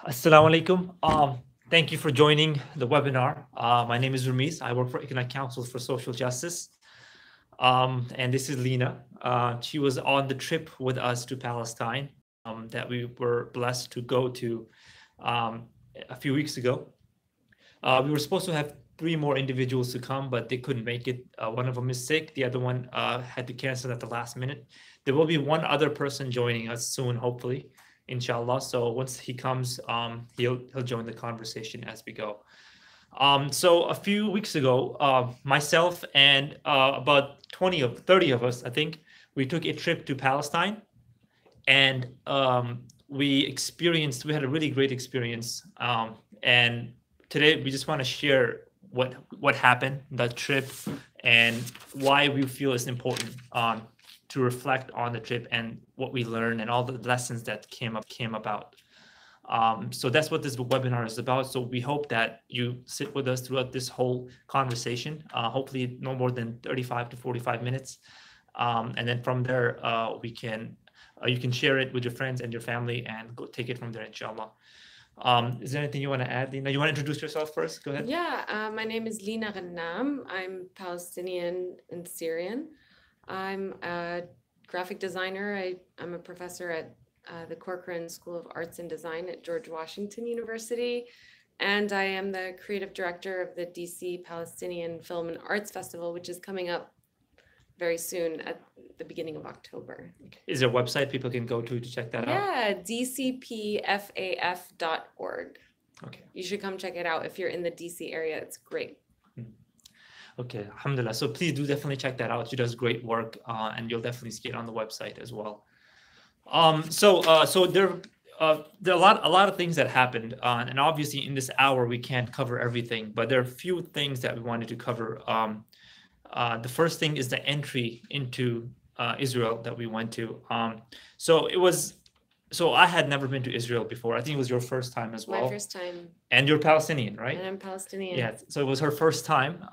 Assalamu alaikum. Thank you for joining the webinar. My name is Ramiz. I work for Economic Council for Social Justice. And this is Lena. She was on the trip with us to Palestine that we were blessed to go to a few weeks ago. We were supposed to have 3 more individuals to come, but they couldn't make it. One of them is sick. The other one had to cancel at the last minute. There will be one other person joining us soon, hopefully, inshallah. So once he comes, he'll join the conversation as we go. So a few weeks ago, myself and about 30 of us, I think, we took a trip to Palestine, and we had a really great experience. And today we just want to share what happened, that trip, and why we feel it's important to reflect on the trip and what we learned and all the lessons that came about. So that's what this webinar is about. So we hope that you sit with us throughout this whole conversation, hopefully no more than 35 to 45 minutes. And then from there, you can share it with your friends and your family and go take it from there, inshallah. Is there anything you want to add, Lina? You want to introduce yourself first? Go ahead. Yeah, my name is Lina Ghannam. I'm Palestinian and Syrian. I'm a graphic designer. I'm a professor at the Corcoran School of Arts and Design at George Washington University. And I am the creative director of the DC Palestinian Film and Arts Festival, which is coming up very soon at the beginning of October. Is there a website people can go to check that out? Yeah, dcpfaf.org. Okay. You should come check it out if you're in the DC area. It's great. Okay, alhamdulillah. So please do definitely check that out. She does great work, and you'll definitely see it on the website as well. So there are a lot of things that happened, and obviously in this hour we can't cover everything, but there are a few things that we wanted to cover. The first thing is the entry into Israel that we went to. So I had never been to Israel before. I think it was your first time as well. My first time. And you're Palestinian, right? And I'm Palestinian. Yeah. So it was her first time,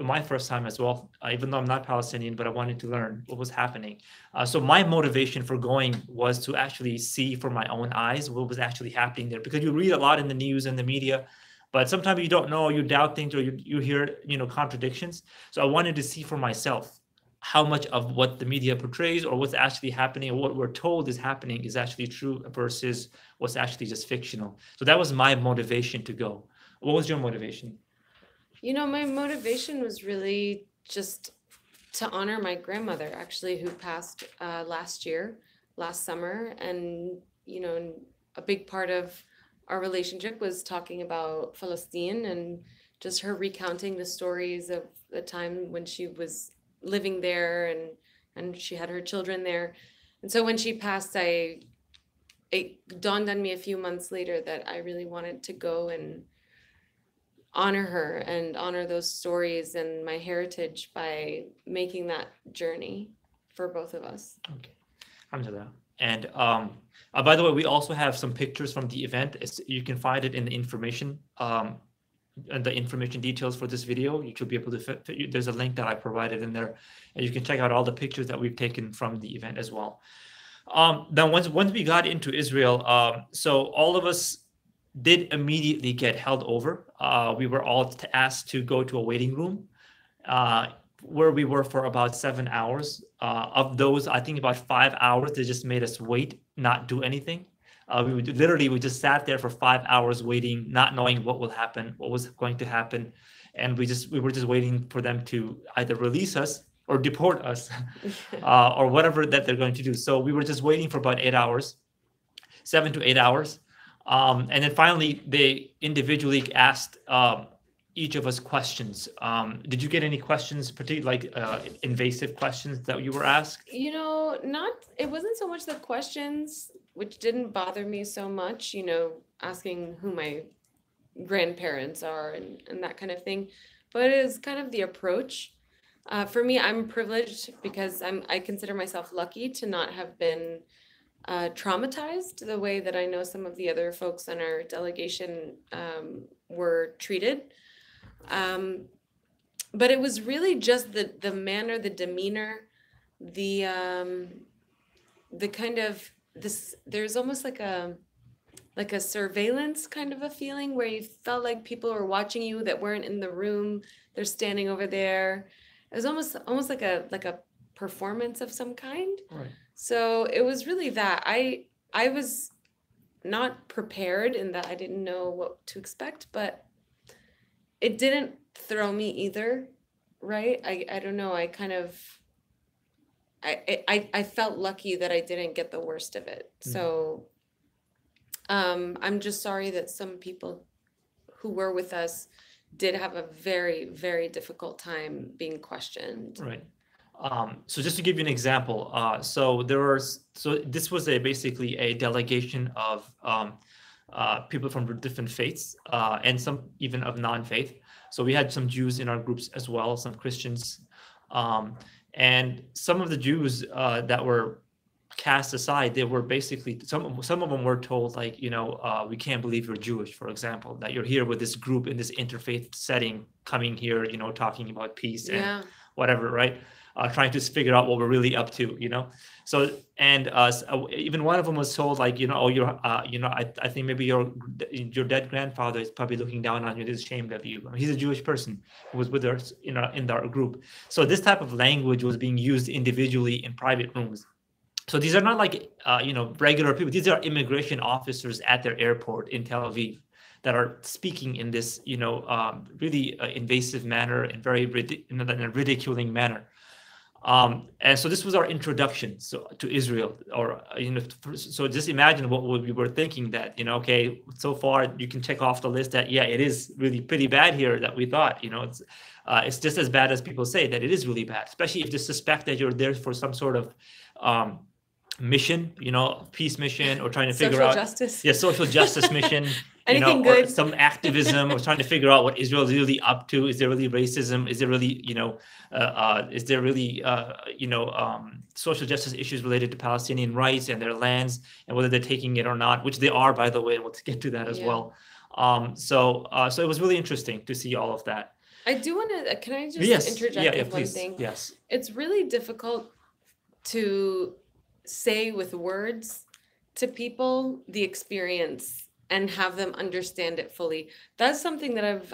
my first time as well, even though I'm not Palestinian, but I wanted to learn what was happening. So my motivation for going was to actually see for my own eyes what was actually happening there, because you read a lot in the news and the media, but sometimes you don't know, you doubt things, or you hear, contradictions. So I wanted to see for myself how much of what the media portrays or what's actually happening or what we're told is happening is actually true versus what's actually just fictional. So that was my motivation to go. What was your motivation? My motivation was really just to honor my grandmother, actually, who passed last summer. And, a big part of our relationship was talking about Palestine and just her recounting the stories of the time when she was living there and she had her children there. And so when she passed, it dawned on me a few months later that I really wanted to go and honor her and honor those stories and my heritage by making that journey for both of us. Okay, alhamdulillah. And by the way, we also have some pictures from the event. You can find it in the information and the information details for this video. You should be able to there's a link that I provided in there, and you can check out all the pictures that we've taken from the event as well. Then once we got into Israel, so all of us did immediately get held over. We were all asked to go to a waiting room, where we were for about 7 hours. Of those, I think about 5 hours, they just made us wait, not do anything. We just sat there for 5 hours waiting, not knowing what will happen, what was going to happen. And we were just waiting for them to either release us or deport us, or whatever that they're going to do. So we were just waiting for about 8 hours, 7 to 8 hours. And then finally, they individually asked each of us questions. Did you get any questions, particularly like invasive questions that you were asked? It wasn't so much the questions, which didn't bother me so much, asking who my grandparents are and that kind of thing. But it is kind of the approach. For me, I'm privileged because I consider myself lucky to not have been traumatized the way that I know some of the other folks on our delegation were treated. But it was really just the manner, the demeanor, the kind of this. There's almost like like a surveillance kind of a feeling where you felt like people were watching you that weren't in the room. They're standing over there. It was almost like a performance of some kind. Right. So it was really that I was not prepared in that I didn't know what to expect, but it didn't throw me either, right? I don't know. I kind of I felt lucky that I didn't get the worst of it. So I'm just sorry that some people who were with us did have a very, very difficult time being questioned. Right. So just to give you an example, so this was basically a delegation of people from different faiths and some even of non-faith. So we had some Jews in our groups as well, some Christians, and some of the Jews that were cast aside, they were basically some of them were told, like, we can't believe you're Jewish, for example, that you're here with this group in this interfaith setting, coming here, talking about peace and whatever, right? Trying to figure out what we're really up to, So, and even one of them was told, like, I think maybe your dead grandfather is probably looking down on you, is ashamed of you. I mean, he's a Jewish person who was with us, in our group. So this type of language was being used individually in private rooms. So these are not like, regular people. These are immigration officers at their airport in Tel Aviv that are speaking in this, really invasive manner and very in a ridiculing manner. And so this was our introduction to Israel, or so just imagine what we were thinking, that okay, so far you can check off the list that it is really pretty bad here, that we thought it's just as bad as people say, that it is really bad, especially if they suspect that you're there for some sort of mission, peace mission, or trying to figure out social justice mission. Anything good. Or some activism, or trying to figure out what Israel is really up to. Is there really racism? Is there really, social justice issues related to Palestinian rights and their lands, and whether they're taking it or not, which they are, by the way, and we'll get to that as well. So it was really interesting to see all of that. I do want to, can I just interject with one thing? Yes. It's really difficult to say with words to people the experience and have them understand it fully. That's something that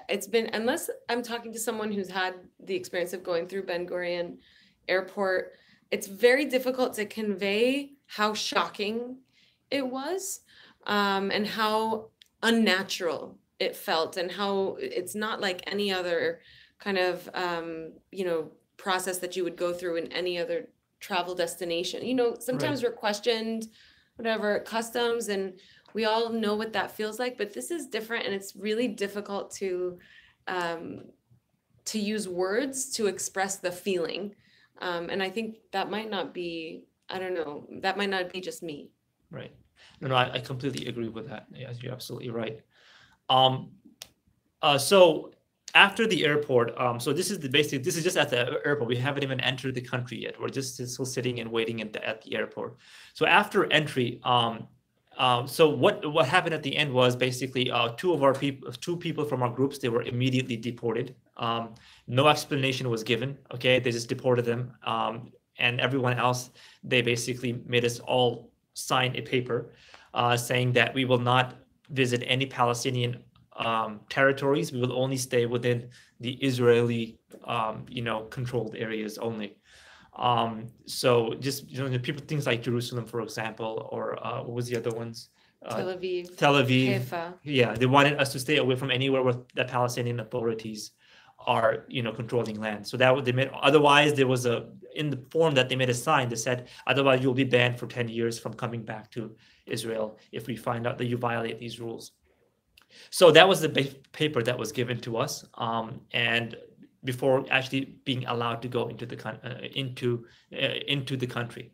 it's been, unless I'm talking to someone who's had the experience of going through Ben Gurion Airport, it's very difficult to convey how shocking it was, and how unnatural it felt, and how it's not like any other kind of, process that you would go through in any other travel destination. Sometimes we're questioned, whatever, customs, and we all know what that feels like, but this is different, and it's really difficult to use words to express the feeling. And I think that might not be, that might not be just me. Right. No, I completely agree with that. Yes, you're absolutely right. So after the airport, so this is just at the airport. We haven't even entered the country yet. We're just still sitting and waiting at the airport. So after entry, so what happened at the end was basically two people from our groups, they were immediately deported. No explanation was given. Okay, they just deported them, and everyone else, they basically made us all sign a paper saying that we will not visit any Palestinian territories. We will only stay within the Israeli, controlled areas only. So just, people, things like Jerusalem, for example, or what was the other ones? Tel Aviv. Haifa. Yeah, they wanted us to stay away from anywhere where the Palestinian authorities are, controlling land. So that they made. Otherwise, there was in the form that they made a sign that said, otherwise you'll be banned for 10 years from coming back to Israel if we find out that you violate these rules. So that was the paper that was given to us, and before actually being allowed to go into the country.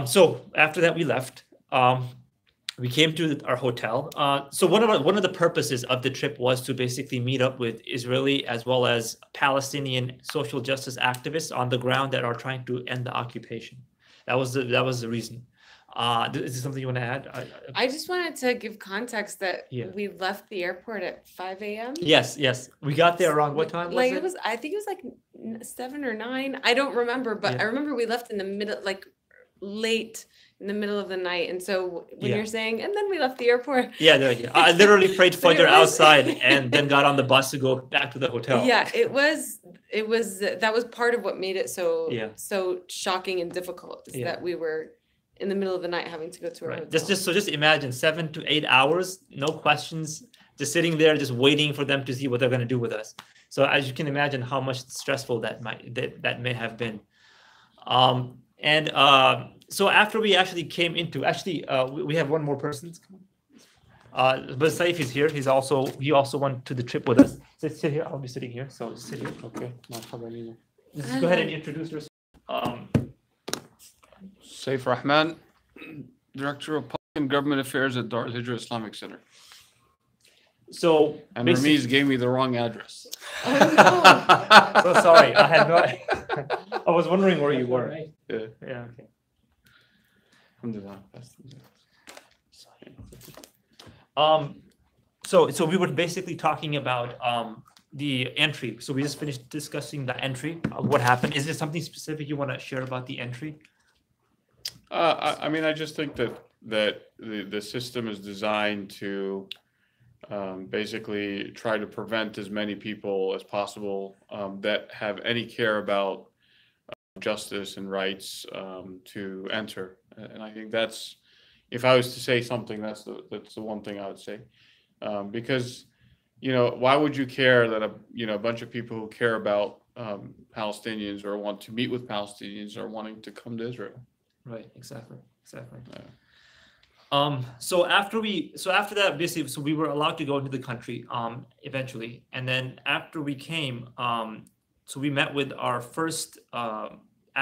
So after that, we left. We came to our hotel. So one of the purposes of the trip was to basically meet up with Israeli as well as Palestinian social justice activists on the ground that are trying to end the occupation. That was the reason. Is there something you want to add? I just wanted to give context that we left the airport at 5 a.m. Yes. We got there around what time? I think it was like 7 or 9. I don't remember, but I remember we left in the middle, like late in the middle of the night. And so when Yeah. you're saying, and then we left the airport. Yeah. I literally prayed But it Fajr was- outside and then got on the bus to go back to the hotel. Yeah, it was that was part of what made it so Yeah. so shocking and difficult, is Yeah. that we were in the middle of the night having to go to a Right. hotel. Just imagine 7 to 8 hours, no questions, just sitting there, just waiting for them to see what they're going to do with us. So as you can imagine, how much stressful that may have been. So after we actually came into, we have one more person. But Saif is here. He also went to the trip with us. Sit here. I'll be sitting here. So just sit here. Okay. مرحبا. Just go ahead and introduce yourself. Saif Rahman, Director of Public Government Affairs at Dar al-Hijra Islamic Center. So And basically- Ramiz gave me the wrong address. So sorry, I had no. I was wondering where you were. Yeah. Yeah. Okay. Alhamdulillah. So we were basically talking about the entry. So we just finished discussing the entry. What happened? Is there something specific you want to share about the entry? I mean, I just think that the system is designed to basically try to prevent as many people as possible that have any care about justice and rights to enter. And I think that's, if I was to say something, that's the one thing I would say, because why would you care that a bunch of people who care about Palestinians or want to meet with Palestinians are wanting to come to Israel? Right. Exactly. Yeah. So after that, basically, so we were allowed to go into the country eventually, and then after we came, so we met with our first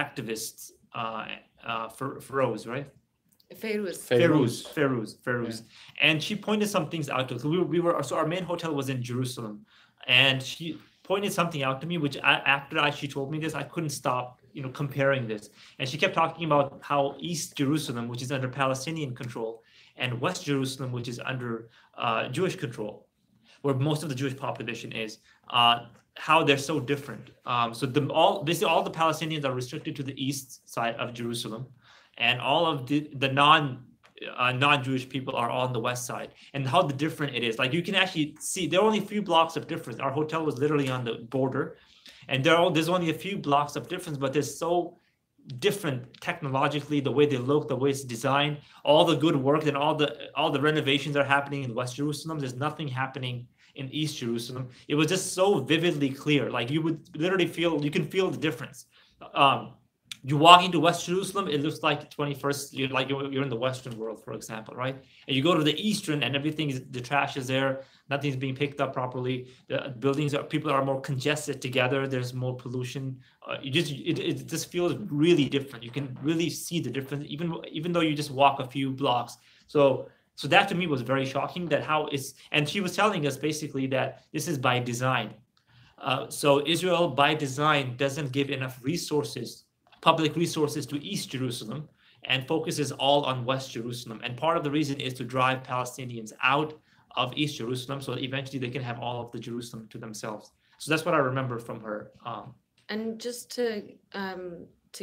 activists, Feroz, right? Feroz. And she pointed some things out to us. So our main hotel was in Jerusalem, and she pointed something out to me, which after she told me this, I couldn't stop, comparing this. And she kept talking about how East Jerusalem, which is under Palestinian control, and West Jerusalem, which is under Jewish control, where most of the Jewish population is, how they're so different. So basically all the Palestinians are restricted to the east side of Jerusalem, and all of the non-Jewish people are on the west side, and how different it is. Like, you can actually see there are only a few blocks of difference. Our hotel was literally on the border, and there's only a few blocks of difference, but they're so different technologically, the way they look, the way it's designed, all the good work, and all the renovations are happening in West Jerusalem. There's nothing happening in East Jerusalem. It was just so vividly clear. Like, you would literally you can feel the difference. You walk into West Jerusalem, it looks like 21st, you're in the Western world, for example, right? And you go to the Eastern, and the trash is there, nothing's being picked up properly. The people are more congested together. There's more pollution. It just feels really different. You can really see the difference, even though you just walk a few blocks. So that to me was very shocking, and she was telling us basically that this is by design. So Israel by design doesn't give enough public resources to East Jerusalem, and focuses all on West Jerusalem. And part of the reason is to drive Palestinians out of East Jerusalem, so that eventually they can have all of the Jerusalem to themselves. So that's what I remember from her. And just to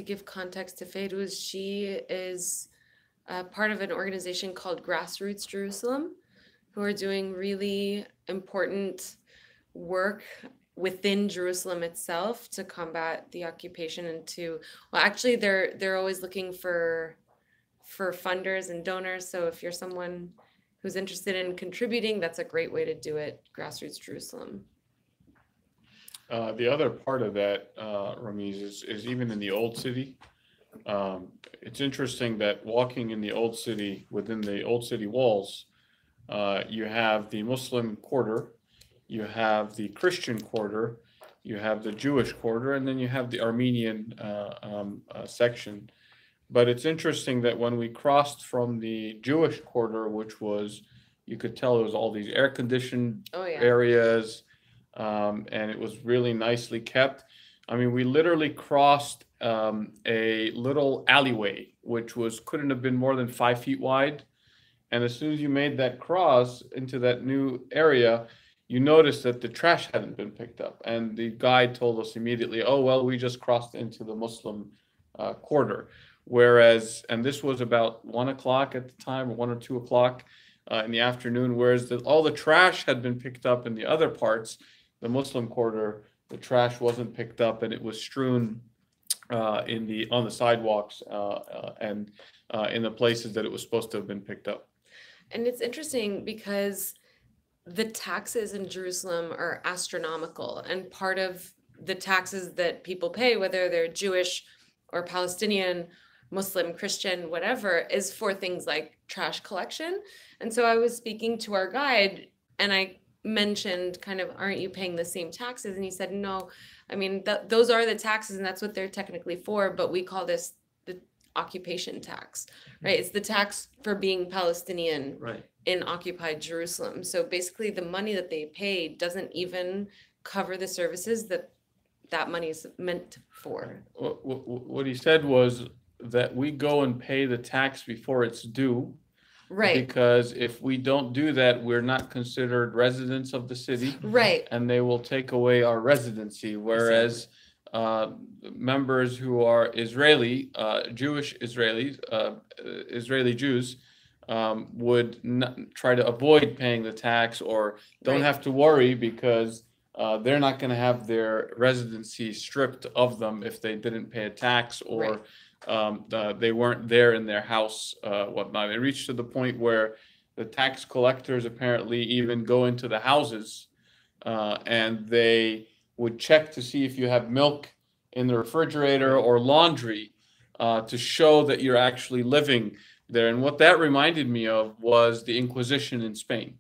give context to Feroz, she is part of an organization called Grassroots Jerusalem, who are doing really important work within Jerusalem itself to combat the occupation, and actually they're always looking for funders and donors. So if you're someone who's interested in contributing, that's a great way to do it. Grassroots Jerusalem. The other part of that, Ramiz, is even in the old city. It's interesting that walking in the old city, within the old city walls, you have the Muslim quarter, you have the Christian quarter, you have the Jewish quarter, and then you have the Armenian section. But it's interesting that when we crossed from the Jewish quarter, which was, you could tell it was all these air-conditioned areas, and it was really nicely kept. I mean, we literally crossed a little alleyway, which couldn't have been more than 5 feet wide. And as soon as you made that cross into that new area, you noticed that the trash hadn't been picked up. And the guide told us immediately, oh, well, we just crossed into the Muslim quarter, whereas, and this was about 1 o'clock at the time, or 1 or 2 o'clock in the afternoon, whereas all the trash had been picked up in the other parts, the Muslim quarter, the trash wasn't picked up and it was strewn on the sidewalks and in the places that it was supposed to have been picked up. And it's interesting because the taxes in Jerusalem are astronomical, and part of the taxes that people pay, whether they're Jewish or Palestinian, Muslim, Christian, whatever, is for things like trash collection. And so I was speaking to our guide and I mentioned kind of, aren't you paying the same taxes? And he said, no, I mean, those are the taxes and that's what they're technically for, but we call this the occupation tax, right? It's the tax for being Palestinian in occupied Jerusalem. So basically the money that they pay doesn't even cover the services that money is meant for. What he said was that we go and pay the tax before it's due. Right. Because if we don't do that, we're not considered residents of the city. Right. And they will take away our residency. Whereas members who are Israeli, Jewish Israelis, Israeli Jews, would not try to avoid paying the tax or don't have to worry because they're not going to have their residency stripped of them if they didn't pay a tax or they weren't there in their house, whatnot. It reached to the point where the tax collectors apparently even go into the houses and they would check to see if you have milk in the refrigerator or laundry to show that you're actually living there. And what that reminded me of was the Inquisition in Spain,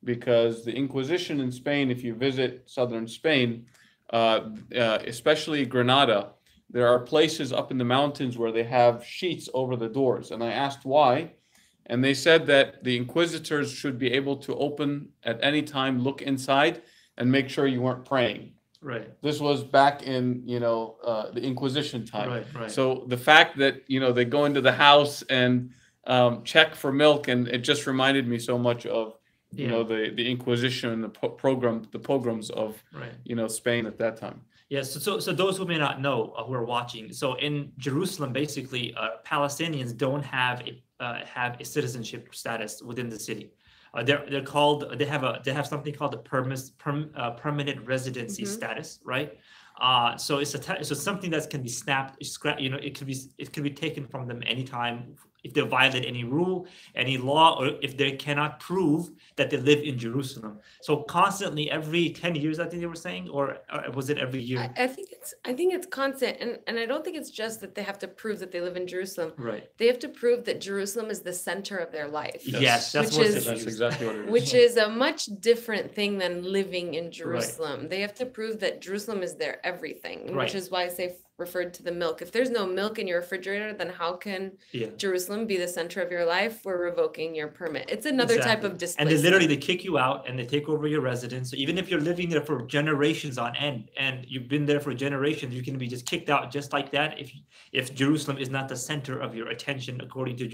because the Inquisition in Spain, if you visit southern Spain, especially Granada, there are places up in the mountains where they have sheets over the doors. And I asked why. And they said that the inquisitors should be able to open at any time, look inside, and make sure you weren't praying. Right. This was back in, the Inquisition time. Right. So the fact that, they go into the house and check for milk, and it just reminded me so much of, the Inquisition, the pogroms of, Spain at that time. Yes, so those who may not know who are watching, so in Jerusalem, basically, Palestinians don't have a citizenship status within the city. They're called, they have something called the permanent residency status, right? So it's something that can be it can be taken from them anytime if they violate any rule, any law, or if they cannot prove that they live in Jerusalem. So constantly, every 10 years, I think they were saying, or was it every year? I think it's constant, and I don't think it's just that they have to prove that they live in Jerusalem. Right. They have to prove that Jerusalem is the center of their life. Yes, that's exactly what it is. Which is a much different thing than living in Jerusalem. Right. They have to prove that Jerusalem is their everything, which is why I referred to the milk. If there's no milk in your refrigerator, then how can Jerusalem be the center of your life? We're revoking your permit. It's another type of displacement. And they kick you out and they take over your residence. So even if you're living there for generations on end and you've been there for generations, you can be just kicked out just like that if Jerusalem is not the center of your attention according to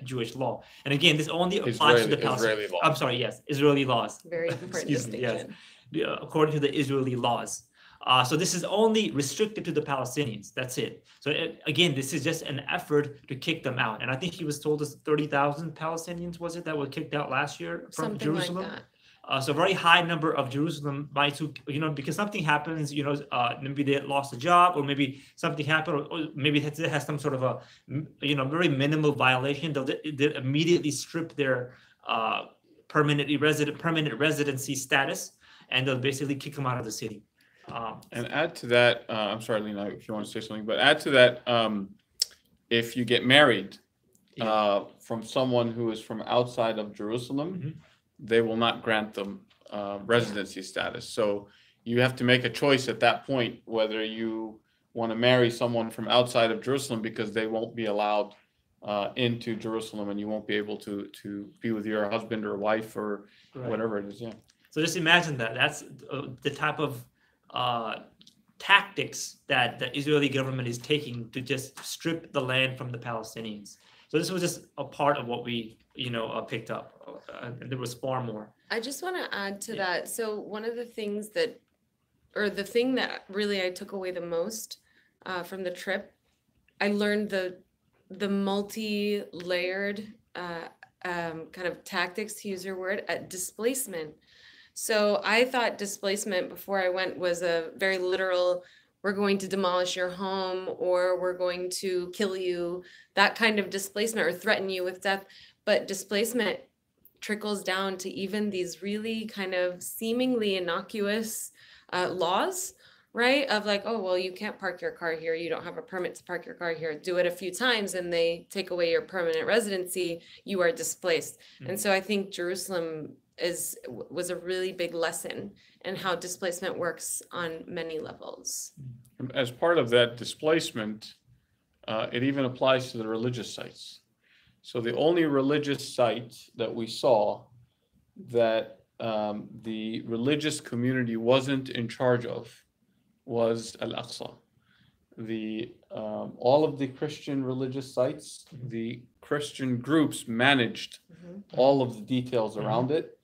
Jewish law. And again, this only applies to the Palestinians. I'm sorry, yes, Israeli laws. Very important distinction. Yes. According to the Israeli laws. So this is only restricted to the Palestinians. That's it. So again, this is just an effort to kick them out. And I think he was told us 30,000 Palestinians, was it, that were kicked out last year from Something Jerusalem? Like that. So a very high number of Jerusalemites who, because something happens, maybe they lost a job, or maybe something happened, or maybe it has some sort of a, very minimal violation. They'll immediately strip their permanent residency status, and they'll basically kick them out of the city. And add to that, I'm sorry, Lena, if you want to say something, but add to that, if you get married from someone who is from outside of Jerusalem, they will not grant them residency status. So you have to make a choice at that point whether you want to marry someone from outside of Jerusalem, because they won't be allowed into Jerusalem, and you won't be able to be with your husband or wife or whatever it is. Yeah. So just imagine that. That's the type of tactics that the Israeli government is taking to just strip the land from the Palestinians. So this was just a part of what we, picked up. There was far more. I just want to add to that. So one of the things the thing that really I took away the most from the trip, I learned the the multi-layered kind of tactics, to use your word, at displacement. So I thought displacement before I went was a very literal, we're going to demolish your home or we're going to kill you, that kind of displacement, or threaten you with death. But displacement trickles down to even these really kind of seemingly innocuous laws, right? Of like, oh, well, you can't park your car here. You don't have a permit to park your car here. Do it a few times and they take away your permanent residency. You are displaced. And so I think Jerusalem was a really big lesson in how displacement works on many levels. As part of that displacement, it even applies to the religious sites. So the only religious site that we saw that the religious community wasn't in charge of was Al-Aqsa. All of the Christian religious sites, the Christian groups managed all of the details around it,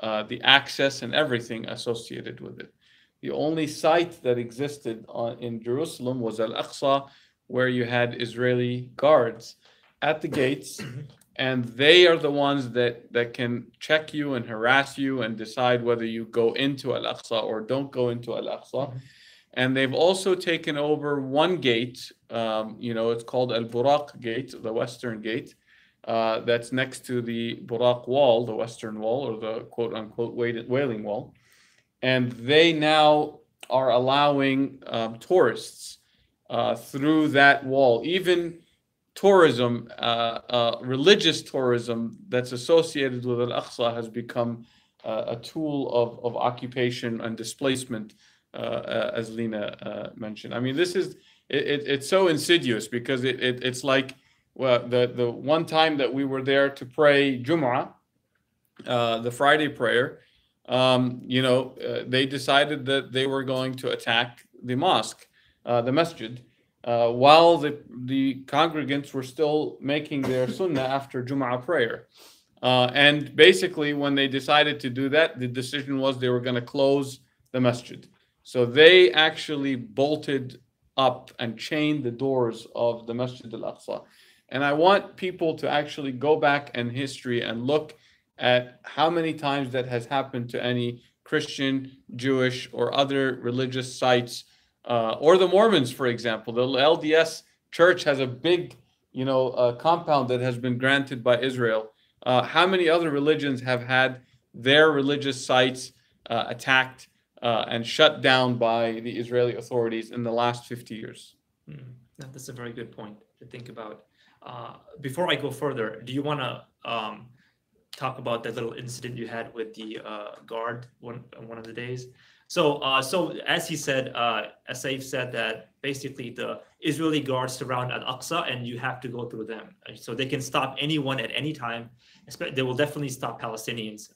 the access and everything associated with it. The only site that existed in Jerusalem was Al-Aqsa, where you had Israeli guards at the gates, and they are the ones that can check you and harass you and decide whether you go into Al-Aqsa or don't go into Al-Aqsa. And they've also taken over one gate, it's called Al-Buraq Gate, the Western Gate, that's next to the Buraq Wall, the Western Wall, or the quote-unquote Wailing Wall. And they now are allowing tourists through that wall. Even tourism, religious tourism that's associated with Al-Aqsa has become a tool of occupation and displacement, as Lena mentioned. I mean, it's so insidious because it's like, well, the one time that we were there to pray Jum'ah, the Friday prayer, they decided that they were going to attack the mosque, the masjid, while the congregants were still making their sunnah after Jum'ah prayer. And basically, when they decided to do that, the decision was they were going to close the masjid. So they actually bolted up and chained the doors of the Masjid al-Aqsa. And I want people to actually go back in history and look at how many times that has happened to any Christian, Jewish, or other religious sites, or the Mormons, for example. The LDS Church has a big, compound that has been granted by Israel. How many other religions have had their religious sites attacked and shut down by the Israeli authorities in the last 50 years? That's a very good point to think about. Before I go further, do you want to talk about that little incident you had with the guard one of the days? So as he said, Asif said that basically the Israeli guards surround Al-Aqsa and you have to go through them. So they can stop anyone at any time. They will definitely stop Palestinians.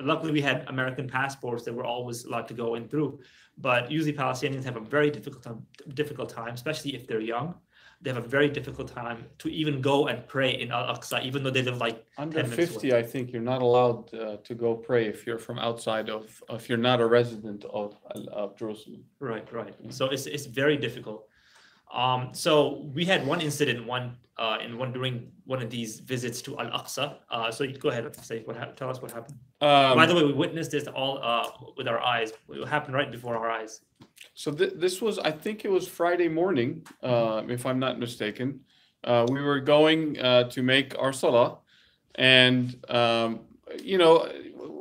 Luckily, we had American passports that were always allowed to go in through. But usually Palestinians have a very difficult time, especially if they're young. They have a very difficult time to even go and pray in Al-Aqsa, even though they live like under 50. I think you're not allowed to go pray if you're from outside if you're not a resident of Jerusalem. Right. So it's very difficult. So we had one incident during one of these visits to Al-Aqsa. So you go ahead and say tell us what happened. By the way, we witnessed this all with our eyes. It happened right before our eyes. So this was, I think it was Friday morning, if I'm not mistaken. We were going to make our salah, and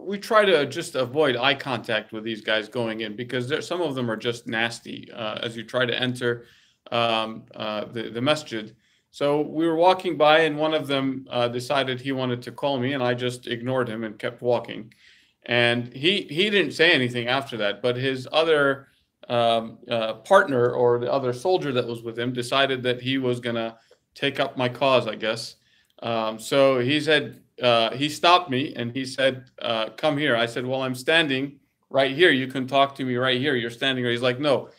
we try to just avoid eye contact with these guys going in because some of them are just nasty as you try to enter the masjid. So we were walking by, and one of them decided he wanted to call me, and I just ignored him and kept walking. And he didn't say anything after that, but his other partner, or the other soldier that was with him, decided that he was gonna take up my cause, I guess. So he said, he stopped me and he said, come here. I said, well, I'm standing right here. You can talk to me right here. You're standing here. He's like, no.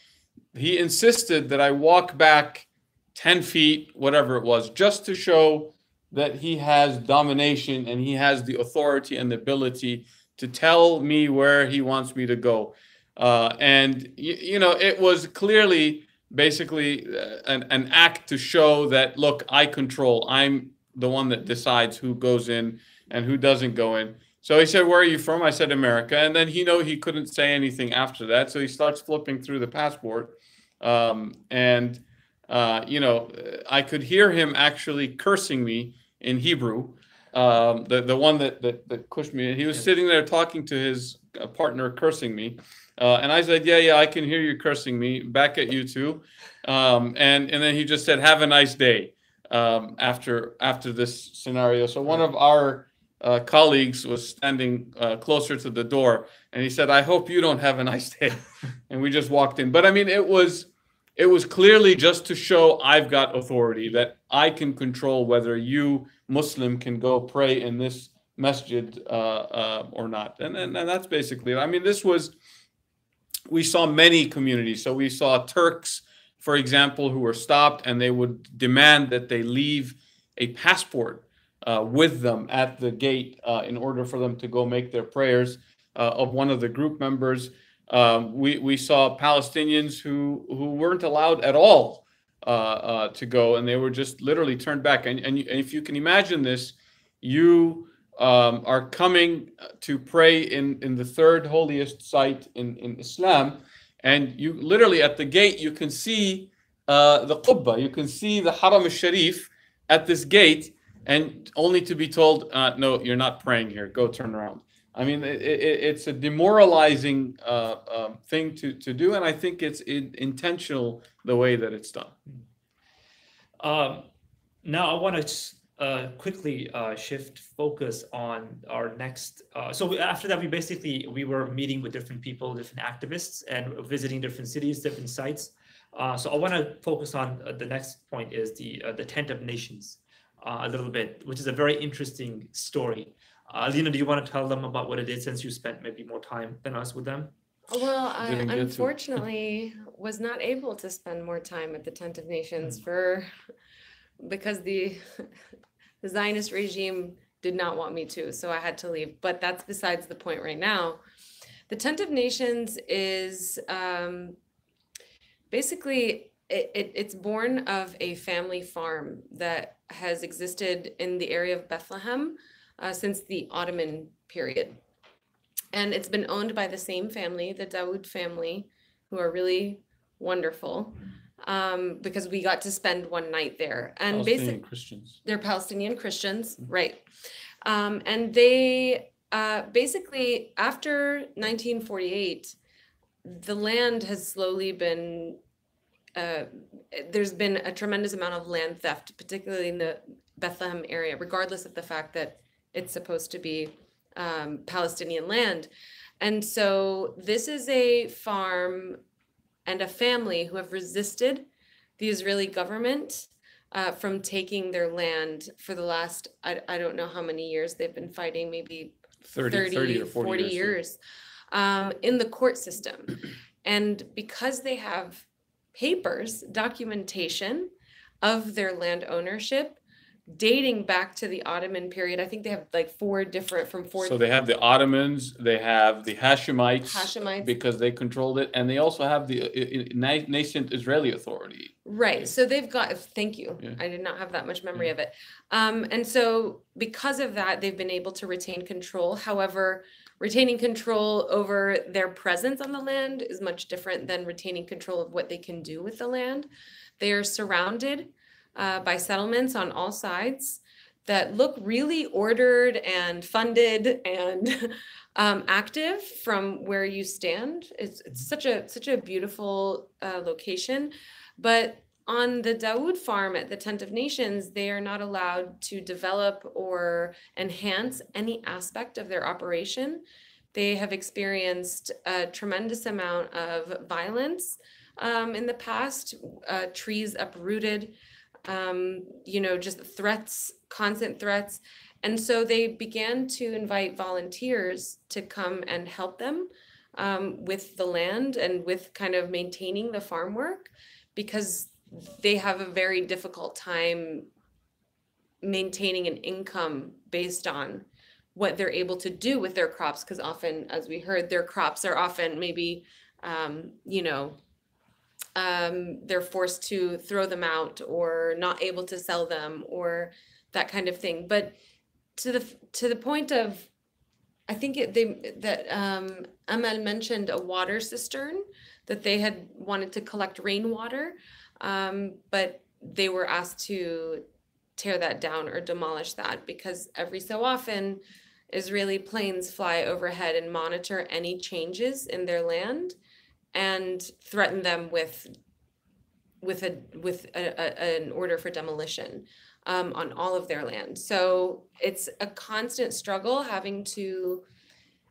He insisted that I walk back 10 feet, whatever it was, just to show that he has domination and he has the authority and the ability to tell me where he wants me to go. And it was clearly basically an act to show that, look, I control. I'm the one that decides who goes in and who doesn't go in. So he said, where are you from? I said, America. And then he couldn't say anything after that. So he starts flipping through the passport. I could hear him actually cursing me in Hebrew. The one that pushed me. He was sitting there talking to his partner, cursing me. And I said, yeah, I can hear you cursing me, back at you too. And then he just said, have a nice day, after this scenario. So one of our colleagues was standing closer to the door, and he said, I hope you don't have a nice day. And we just walked in. But I mean, it was clearly just to show I've got authority, that I can control whether you Muslim can go pray in this masjid or not. And that's basically it. I mean, we saw many communities. So we saw Turks, for example, who were stopped, and they would demand that they leave a passport with them at the gate in order for them to go make their prayers. Of one of the group members, we saw Palestinians who weren't allowed at all to go, and they were just literally turned back. And if you can imagine this, you are coming to pray in the third holiest site in Islam, and you literally at the gate you can see the Qubba, you can see the Haram al-Sharif at this gate, and only to be told, no, you're not praying here, go turn around. I mean, it's a demoralizing thing to do, and I think it's intentional the way that it's done. Now I want to quickly shift focus on our next. So after that, we were meeting with different people, different activists, and visiting different cities, different sites. So I want to focus on the next point is the Tent of Nations a little bit, which is a very interesting story. Lena, do you want to tell them about what it is, since you spent maybe more time than us with them? Well, I unfortunately was not able to spend more time at the Tent of Nations because the Zionist regime did not want me to, so I had to leave. But that's besides the point right now. The Tent of Nations is basically, it's born of a family farm that has existed in the area of Bethlehem since the Ottoman period. And it's been owned by the same family, the Dawood family, who are really wonderful, because we got to spend one night there. And Palestinian Christians. They're Palestinian Christians, right. And they basically, after 1948, the land has slowly been, there's been a tremendous amount of land theft, particularly in the Bethlehem area, regardless of the fact that it's supposed to be Palestinian land. And so this is a farm and a family who have resisted the Israeli government from taking their land for the last, I don't know how many years they've been fighting, maybe 30 or 40 years in the court system. And because they have papers, documentation of their land ownership, dating back to the Ottoman period. I think they have like four. So they have the Ottomans, they have the Hashemites, because they controlled it, and they also have the nascent Israeli Authority. Right. So they've got, thank you. Yeah. I did not have that much memory of it. And so because of that, they've been able to retain control. However, retaining control over their presence on the land is much different than retaining control of what they can do with the land. They are surrounded by settlements on all sides that look really ordered and funded and active from where you stand. It's such a beautiful location. But on the Dawood farm at the Tent of Nations, they are not allowed to develop or enhance any aspect of their operation. They have experienced a tremendous amount of violence in the past, trees uprooted, just threats, constant threats. And so they began to invite volunteers to come and help them with the land and with kind of maintaining the farm work, because they have a very difficult time maintaining an income based on what they're able to do with their crops. Because often, as we heard, their crops are often maybe, they're forced to throw them out or not able to sell them or that kind of thing. But to the point of, I think Amal mentioned a water cistern that they had wanted to collect rainwater, but they were asked to tear that down or demolish that because every so often Israeli planes fly overhead and monitor any changes in their land and threaten them with an order for demolition on all of their land. So it's a constant struggle having to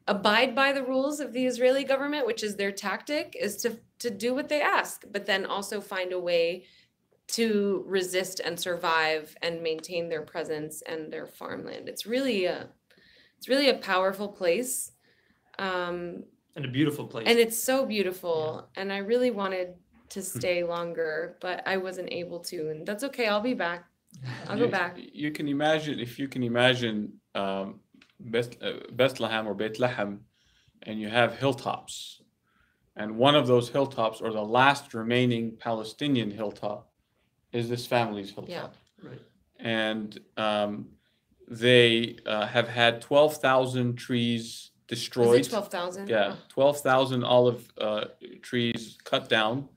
abide by the rules of the Israeli government, which is their tactic, is to do what they ask, but then also find a way to resist and survive and maintain their presence and their farmland. It's really a powerful place. And a beautiful place. And it's so beautiful. Yeah. And I really wanted to stay longer, but I wasn't able to. And that's okay. I'll be back. I'll go back. You can imagine, if you can imagine Bethlehem or Beit Lahem, and you have hilltops. And one of those hilltops, or the last remaining Palestinian hilltop, is this family's hilltop. Yeah. Right. And they have had 12,000 trees destroyed. Is it 12,000? Yeah, 12,000 olive trees cut down.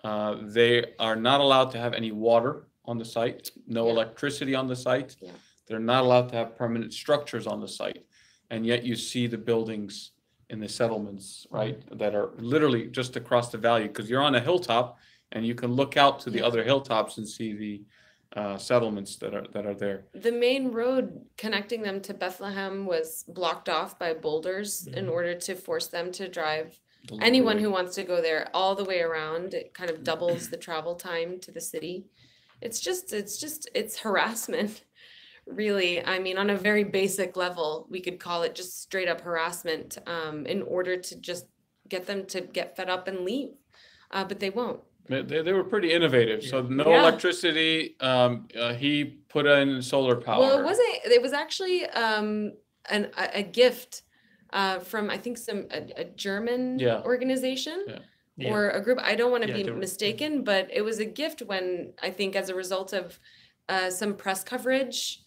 They are not allowed to have any water on the site, no electricity on the site. Yeah. They're not allowed to have permanent structures on the site. And yet you see the buildings in the settlements, right, that are literally just across the valley, because you're on a hilltop and you can look out to the other hilltops and see the settlements that are there. The main road connecting them to Bethlehem was blocked off by boulders in order to force them to drive. Anyone who wants to go there all the way around, it kind of doubles the travel time to the city. It's harassment, really. I mean, on a very basic level, we could call it just straight up harassment in order to just get them to get fed up and leave. But they won't. They were pretty innovative. So no electricity. He put in solar power. Well, it was actually a gift from, I think, a German organization or a group. I don't want to be mistaken, but it was a gift when, I think, as a result of some press coverage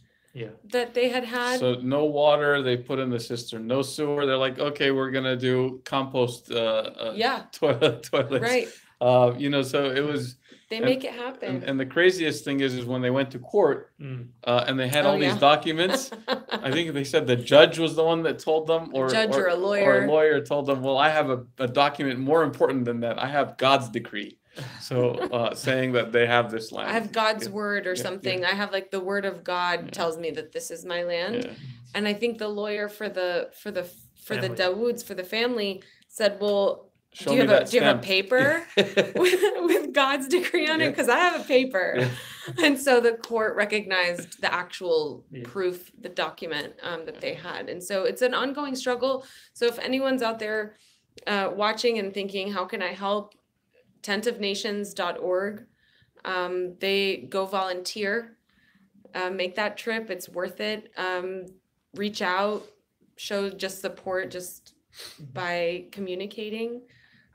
that they had. So no water, they put in the cistern. No sewer. They're like, okay, we're gonna do compost toilets. Right. So it was. They make it happen. And the craziest thing is when they went to court and they had all these documents. I think they said the judge was the one that told them, or a lawyer. Or a lawyer told them, well, I have a document more important than that. I have God's decree. So saying that they have this land. I have God's word or something. I have like the word of God tells me that this is my land. Yeah. And I think the lawyer for the Dawoods, for the family, said, well, do you have a paper with God's decree on it? Because I have a paper. Yeah. And so the court recognized the actual proof, the document that they had. And so it's an ongoing struggle. So if anyone's out there watching and thinking, how can I help? tentofnations.org. They go volunteer, make that trip. It's worth it. Reach out, show just support just by communicating.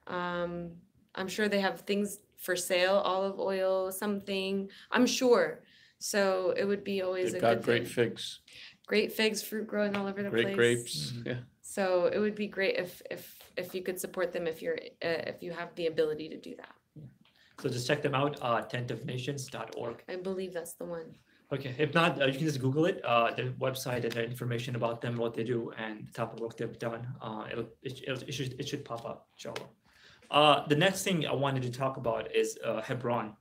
I'm sure they have things for sale, olive oil, something. I'm sure. So it would be always a good thing. Great figs. Great figs, fruit growing all over the place. Great grapes. Yeah. So it would be great if you could support them if you have the ability to do that. So just check them out, tentofnations.org. I believe that's the one. Okay. If not, you can just Google it, the website and the information about them, what they do, and the type of work they've done. It should pop up, inshallah. The next thing I wanted to talk about is Hebron,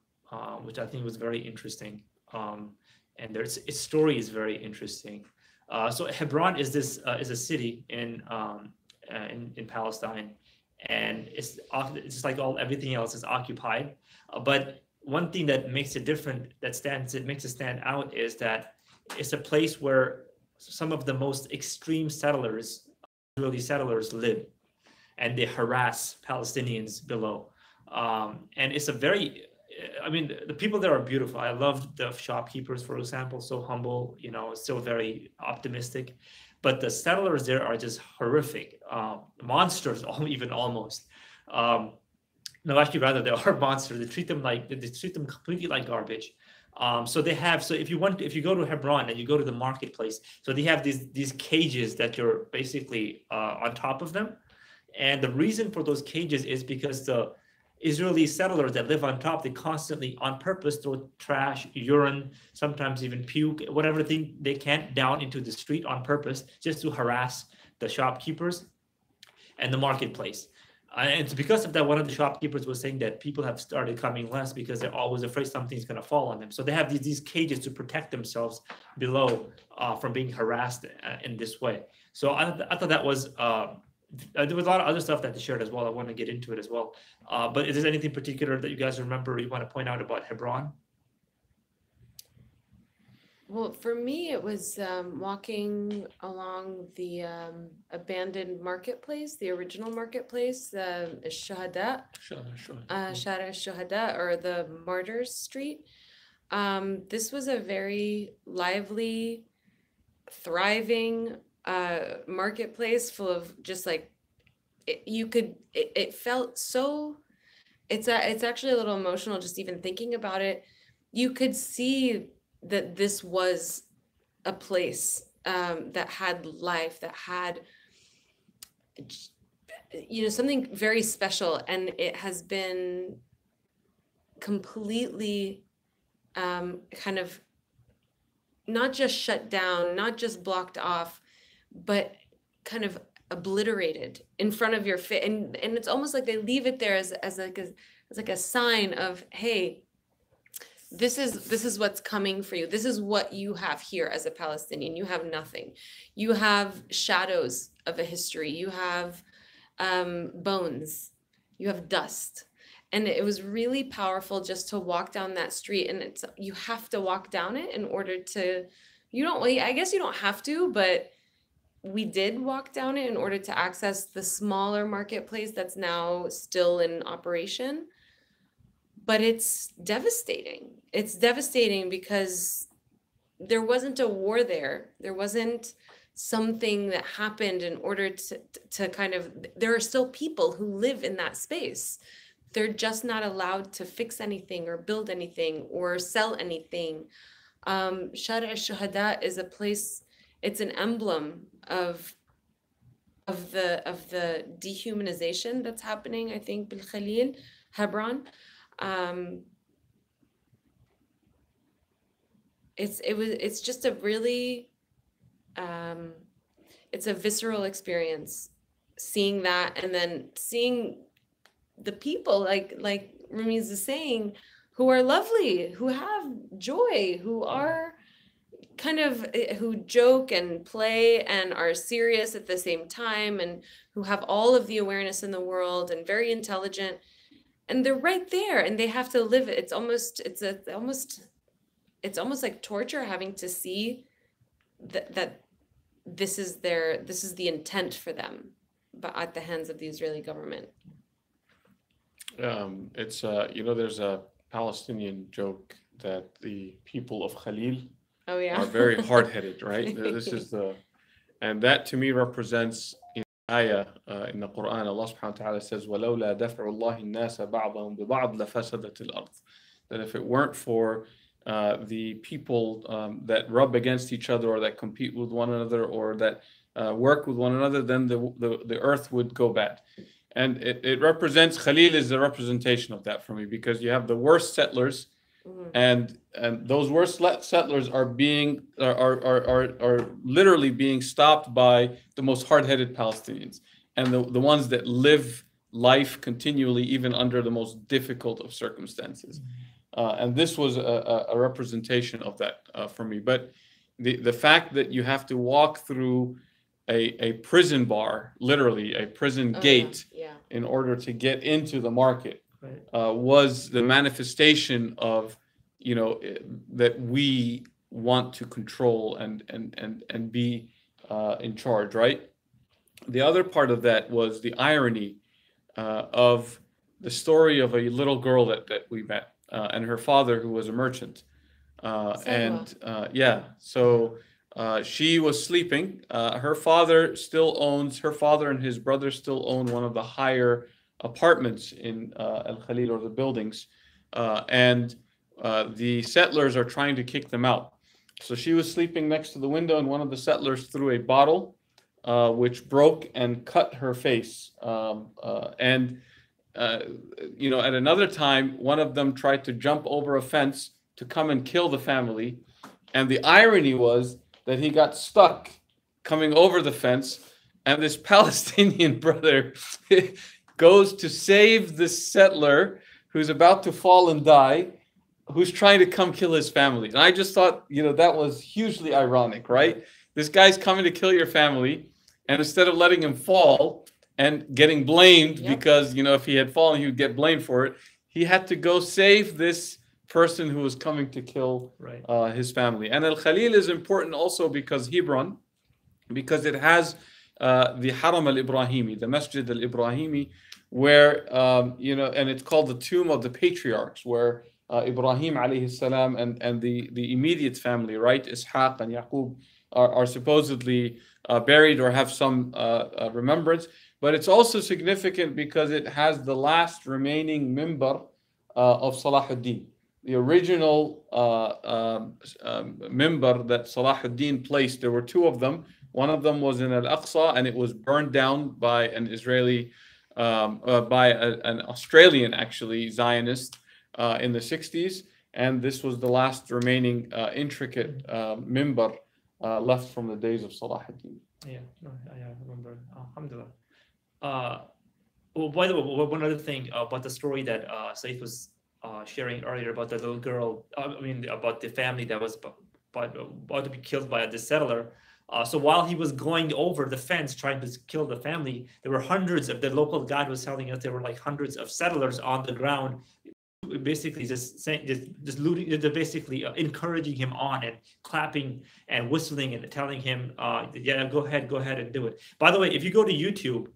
which I think was very interesting. And its story is very interesting. So Hebron is a city in Palestine, and it's just like everything else is occupied. But one thing that makes it different, makes it stand out, is that it's a place where some of the most extreme Israeli settlers live, and they harass Palestinians below. And it's the people there are beautiful. I loved the shopkeepers, for example, so humble, still very optimistic. But the settlers there are just horrific, monsters, even almost. No, actually, rather, they are monsters. They treat them completely like garbage. So if if you go to Hebron and you go to the marketplace, so they have these cages that you're basically on top of them. And the reason for those cages is because the Israeli settlers that live on top, they constantly, on purpose, throw trash, urine, sometimes even puke, whatever thing they can down into the street on purpose, just to harass the shopkeepers and the marketplace. And it's because of that, one of the shopkeepers was saying that people have started coming less because they're always afraid something's going to fall on them. So they have these cages to protect themselves below from being harassed in this way. So I thought that was there was a lot of other stuff that they shared as well. I want to get into it as well. But is there anything particular that you guys remember or you want to point out about Hebron? Well, for me, it was walking along the abandoned marketplace, the original marketplace, the Shuhada, Shara Shuhada, or the Martyrs Street. This was a very lively, thriving marketplace full of just like, it felt so, it's actually a little emotional just even thinking about it. You could see that this was a place that had life, that had, something very special, and it has been completely kind of not just shut down, not just blocked off, but kind of obliterated in front of your face. And it's almost like they leave it there as like a sign of, hey, this is what's coming for you. This is what you have here as a Palestinian. You have nothing. You have shadows of a history. You have bones. You have dust. And it was really powerful just to walk down that street. And you have to walk down it in order to, I guess you don't have to, but we did walk down it in order to access the smaller marketplace that's now still in operation. But it's devastating. It's devastating because there wasn't a war there. There wasn't something that happened in order to kind of, there are still people who live in that space. They're just not allowed to fix anything or build anything or sell anything. Shara al-Shuhada is a place, it's an emblem of the dehumanization that's happening, I think, Bil Khalil, Hebron. It's just a really it's a visceral experience seeing that, and then seeing the people like Ramiz is saying, who are lovely, who have joy, who are kind of, who joke and play and are serious at the same time, and who have all of the awareness in the world and very intelligent. And they're right there, and they have to live it. It's almost like torture having to see that this is the intent for them, but at the hands of the Israeli government. It's there's a Palestinian joke that the people of Khalil are very hard-headed, right? And that to me represents ayah in the Quran. Allah subhanahu wa ta'ala says, وَلَوْلَا دَفْعُ اللَّهِ النَّاسَ بَعْضَهُمْ بِبَعْضٍ لَفَسَدَتِ الْأَرْضِ. That if it weren't for the people that rub against each other, or that compete with one another, or that work with one another, then the earth would go bad. And it represents, Khalil is the representation of that for me, because you have the worst settlers, and those worst settlers are literally being stopped by the most hard-headed Palestinians, and the ones that live life continually, even under the most difficult of circumstances. And this was a representation of that for me. But the fact that you have to walk through a prison bar, literally a prison gate, in order to get into the market, was the manifestation of, that we want to control and be in charge, right? The other part of that was the irony of the story of a little girl that we met, and her father, who was a merchant. She was sleeping. Her father and his brother still own one of the higher apartments in Al Khalil, or the buildings, and the settlers are trying to kick them out. So she was sleeping next to the window, and one of the settlers threw a bottle, which broke and cut her face. At another time, one of them tried to jump over a fence to come and kill the family. And the irony was that he got stuck coming over the fence, and this Palestinian brother goes to save this settler who's about to fall and die, who's trying to come kill his family. And I just thought, that was hugely ironic, right? This guy's coming to kill your family, and instead of letting him fall and getting blamed, because, if he had fallen, he would get blamed for it, he had to go save this person who was coming to kill his family. And Al Khalil is important also because Hebron, because it has the Haram al-Ibrahimi, the Masjid al-Ibrahimi, where, and it's called the tomb of the patriarchs, where Ibrahim alayhi salam and the immediate family, right, Ishaq and Yaqub, are supposedly buried or have some remembrance. But it's also significant because it has the last remaining mimbar of Salahuddin. The original mimbar that Salahuddin placed, there were two of them. One of them was in Al-Aqsa, and it was burned down by an Israeli, an Australian, actually, Zionist in the 60s. And this was the last remaining intricate mimbar left from the days of Salahuddin. Yeah, I remember. Alhamdulillah. Well, by the way, one other thing about the story that Saif was sharing earlier about the little girl, about the family that was about to be killed by the settler. So while he was going over the fence trying to kill the family, there were hundreds of, the local guide was telling us there were like hundreds of settlers on the ground, basically just saying, just looting, they're basically encouraging him on and clapping and whistling and telling him, yeah, go ahead and do it. By the way, if you go to YouTube,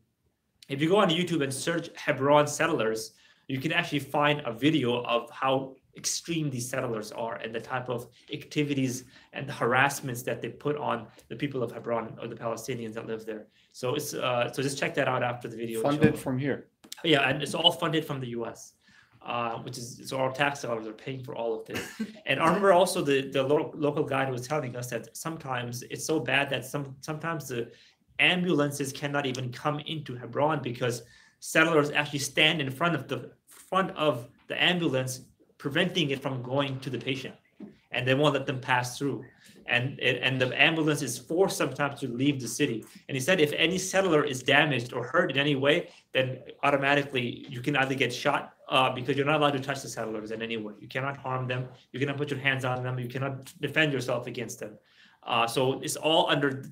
if you go on YouTube and search Hebron settlers, you can actually find a video of how extreme these settlers are and the type of activities and the harassments that they put on the people of Hebron or the Palestinians that live there. So it's so just check that out after the video. Funded from here. Yeah, and it's all funded from the U.S., which is, so our tax dollars are paying for all of this. And I remember also the local guide was telling us that sometimes it's so bad that sometimes the ambulances cannot even come into Hebron because settlers actually stand in front of the ambulance, preventing it from going to the patient, and they won't let them pass through. And the ambulance is forced sometimes to leave the city. And he said if any settler is damaged or hurt in any way, then automatically you can either get shot because you're not allowed to touch the settlers in any way. You cannot harm them. You cannot put your hands on them. You cannot defend yourself against them. So it's all under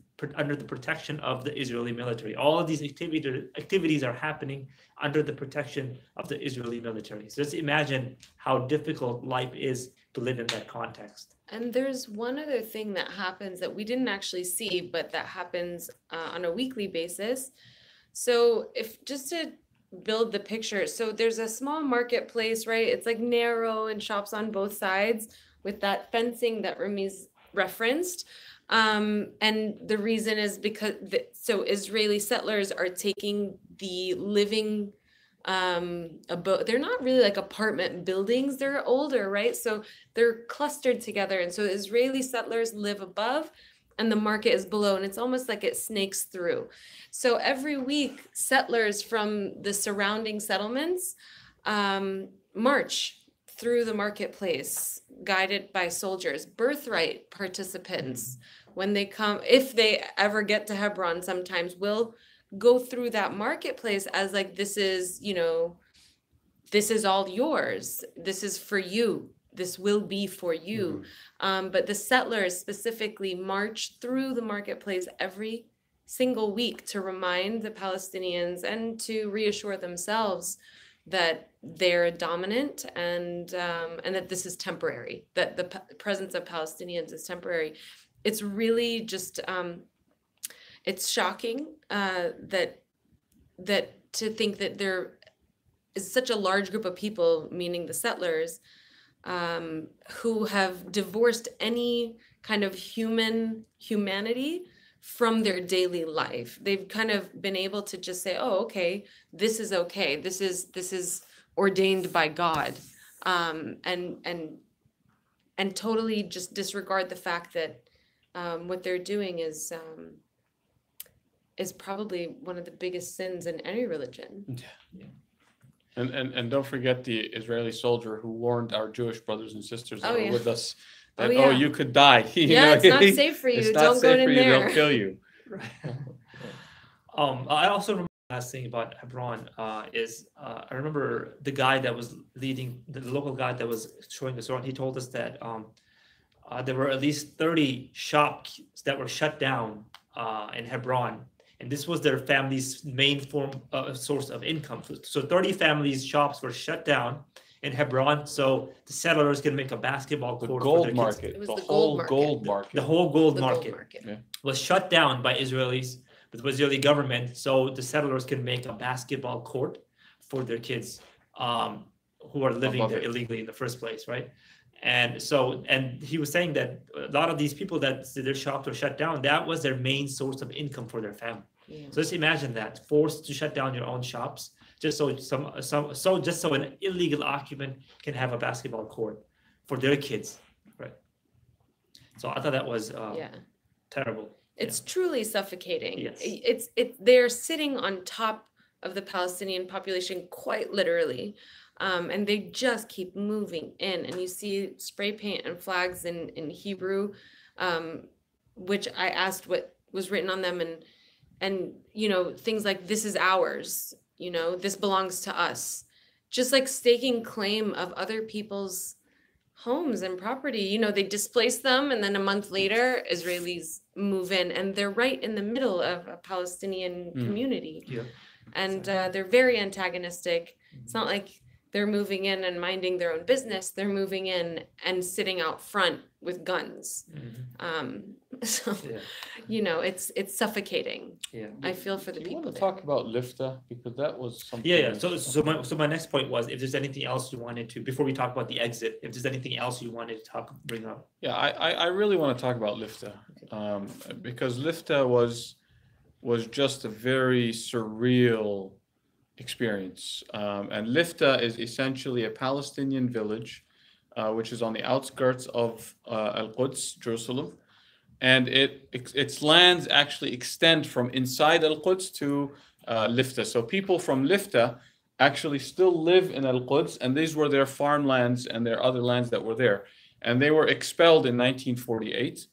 the protection of the Israeli military. All of these activities are happening under the protection of the Israeli military. So just imagine how difficult life is to live in that context. And there's one other thing that happens that we didn't actually see, but that happens on a weekly basis. So if just to build the picture, so there's a small marketplace, right? It's like narrow and shops on both sides with that fencing that Ramiz referenced. And the reason is because so Israeli settlers are taking the living they're not really like apartment buildings, they're older, right? So they're clustered together, and so Israeli settlers live above and the market is below, and it's almost like it snakes through. So every week settlers from the surrounding settlements march through the marketplace, guided by soldiers, birthright participants. When they come, if they ever get to Hebron, sometimes will go through that marketplace as like, this is, this is all yours. This is for you. This will be for you. But the settlers specifically march through the marketplace every single week to remind the Palestinians and to reassure themselves that they're dominant and that this is temporary, that the presence of Palestinians is temporary. It's really just, it's shocking that to think that there is such a large group of people, meaning the settlers, who have divorced any kind of humanity from their daily life. They've kind of been able to just say, oh, okay, this is okay. This is ordained by God. And totally just disregard the fact that what they're doing is probably one of the biggest sins in any religion. Yeah. And don't forget the Israeli soldier who warned our Jewish brothers and sisters that Oh, were yeah. with us that, Oh, yeah. you could die. You Yeah, know, it's not safe for you. It's not Don't go safe in for you. there. They'll kill you. Right. I also remember last thing about Hebron is I remember the guy that was leading, the local guy that was showing us around. He told us that there were at least 30 shops that were shut down in Hebron, and this was their family's main source of income. So 30 families' shops were shut down in Hebron, so the settlers can make a basketball The court for gold their market. It was The the whole gold gold market. market. The whole gold The market, gold market. Yeah. was shut down by Israelis, the Israeli government, so the settlers can make a basketball court for their kids who are living Above there it. illegally in the first place, right? And so, and he was saying that a lot of these people that their shops were shut down, that was their main source of income for their family. Yeah. So just imagine that, forced to shut down your own shops just so an illegal occupant can have a basketball court for their kids, right? So I thought that was Yeah. terrible. It's truly suffocating. Yes. They're sitting on top of the Palestinian population, quite literally. And they just keep moving in, and you see spray paint and flags in Hebrew, which I asked what was written on them, and things like, this is ours, this belongs to us, just like staking claim of other people's homes and property. They displace them, and then a month later Israelis move in, and they're right in the middle of a Palestinian community. Yeah. And they're very antagonistic. It's not like they're moving in and minding their own business. They're moving in and sitting out front with guns. So, Yeah. it's suffocating. Yeah. I feel for the Do you people want to there. talk about Lifta? Because that was something. Yeah. So my next point was, if there's anything else you wanted to, before we talk about the exit, if there's anything else you wanted to bring up. Yeah, I really want to talk about Lifta, because Lifta was just a very surreal experience. And Lifta is essentially a Palestinian village, which is on the outskirts of Al-Quds, Jerusalem. And its lands actually extend from inside Al-Quds to Lifta. So people from Lifta actually still live in Al-Quds, and these were their farmlands and their other lands that were there. And they were expelled in 1948.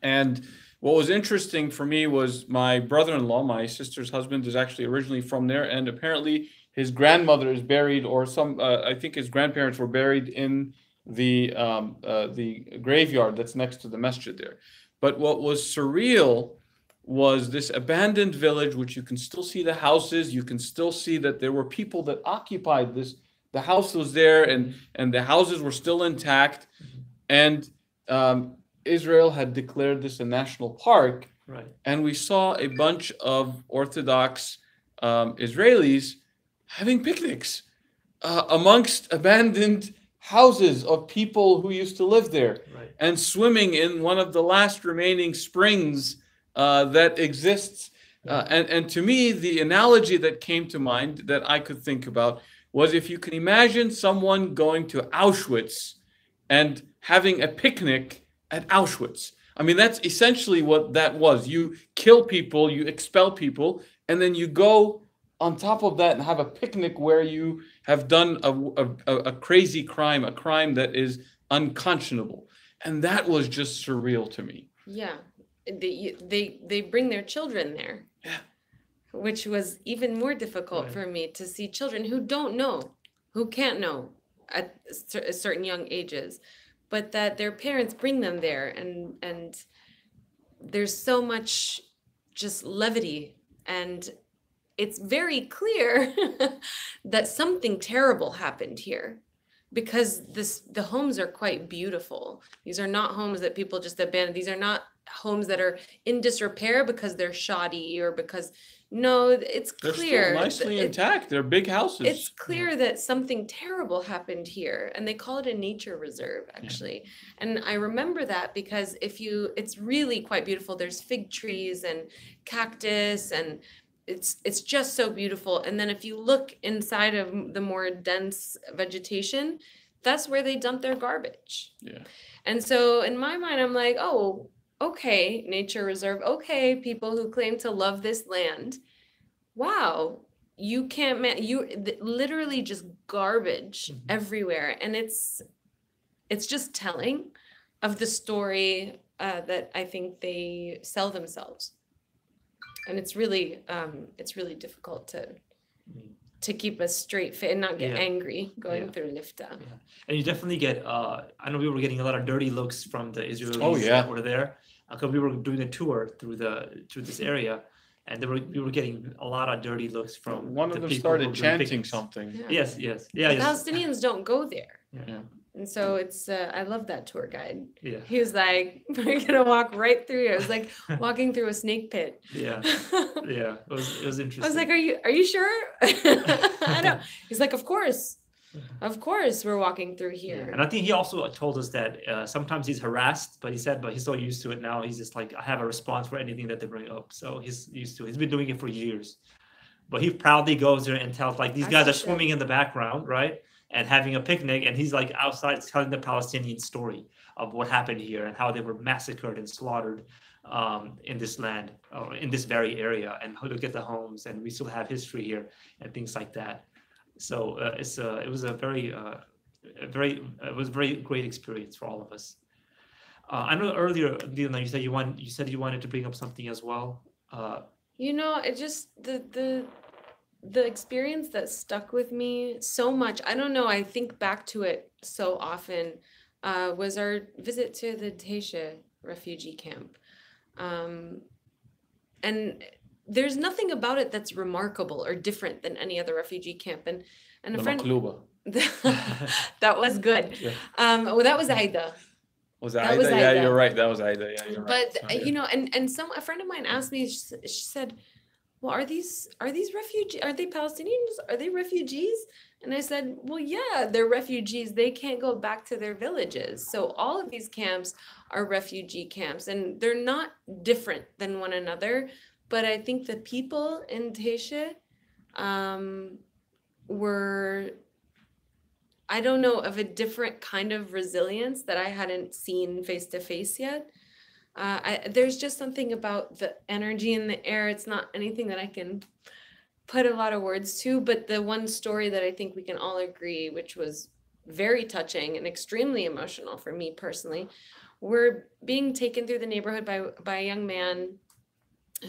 And what was interesting for me was my brother-in-law, my sister's husband, is actually originally from there, and apparently his grandmother is buried, or I think his grandparents were buried in the graveyard that's next to the masjid there. But what was surreal was this abandoned village, which you can still see the houses, you can still see that there were people that occupied this. The house was there, and the houses were still intact, and Israel had declared this a national park, Right. and we saw a bunch of Orthodox Israelis having picnics amongst abandoned houses of people who used to live there, Right. and swimming in one of the last remaining springs that exists. And to me, the analogy that came to mind that I could think about was, if you can imagine someone going to Auschwitz and having a picnic at Auschwitz. I mean, that's essentially what that was. You kill people, you expel people, and then you go on top of that and have a picnic where you have done a crazy crime, a crime that is unconscionable. And that was just surreal to me. Yeah, they bring their children there. Yeah. Which was even more difficult Right. for me, to see children who don't know, who can't know at certain young ages, but that their parents bring them there, and there's so much just levity, and it's very clear that something terrible happened here, because the homes are quite beautiful. These are not homes that people just abandoned. These are not homes that are in disrepair because they're shoddy or because no, it's They're clear. still nicely intact. They're big houses. It's clear that something terrible happened here, and they call it a nature reserve, actually. And I remember that because it's really quite beautiful. There's fig trees and cactus, and it's just so beautiful. And then if you look inside of the more dense vegetation, that's where they dump their garbage. Yeah. And so in my mind, I'm like, oh, okay, nature reserve. Okay, people who claim to love this land. Wow, you can't literally just garbage everywhere, and it's just telling of the story that I think they sell themselves, and it's really difficult to keep a straight face and not get angry going through Lifta. Yeah. And you definitely get I know we were getting a lot of dirty looks from the Israelis that were there because we were doing a tour through this area. And we were getting a lot of dirty looks from one of them started chanting something. Yeah. Yes. Yeah. The Palestinians don't go there. Yeah. And so it's I love that tour guide. Yeah. He was like, we're gonna walk right through here. It was like walking through a snake pit. Yeah. Yeah. It was interesting. I was like, are you sure? I know. He's like, of course we're walking through here. Yeah. And I think he also told us that sometimes he's harassed, but he's so used to it now. He's just like, I have a response for anything that they bring up. So he's used to it. He's been doing it for years. But he proudly goes there and tells, like, these guys are swimming in the background, right? And having a picnic. And he's like outside telling the Palestinian story of what happened here and how they were massacred and slaughtered in this land, or in this very area. And how to get the homes. And we still have history here and things like that. So it was a very great experience for all of us. I know earlier, Lina, you said you wanted to bring up something as well. It just the experience that stuck with me so much. I don't know. I think back to it so often. Was our visit to the Teisha refugee camp, and there's nothing about it that's remarkable or different than any other refugee camp. And a friend that was good. Yeah. That was Aida. Was Aida? Yeah, you're right. That was Aida. Yeah, you're right. But a friend of mine asked me. She said, "Well, are these refugees? Are they Palestinians? Are they refugees?" And I said, "Well, yeah, they're refugees. They can't go back to their villages. So all of these camps are refugee camps, and they're not different than one another." But I think the people in Teisha were, I don't know, of a different kind of resilience that I hadn't seen face to face yet. There's just something about the energy in the air. It's not anything that I can put a lot of words to, but the one story that I think we can all agree, which was very touching and extremely emotional for me personally, we're being taken through the neighborhood by a young man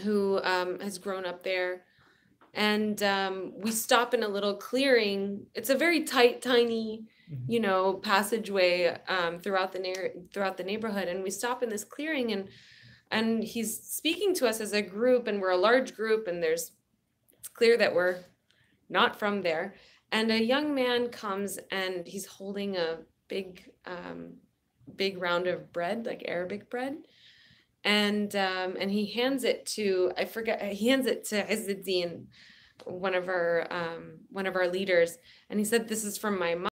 who has grown up there, and we stop in a little clearing. It's a very tight, tiny, passageway throughout the neighborhood, and we stop in this clearing, and he's speaking to us as a group, and we're a large group, and it's clear that we're not from there. And a young man comes, and he's holding a big round of bread, like Arabic bread. And he hands it to Izzuddin, one of our leaders, and he said, "This is from my mom."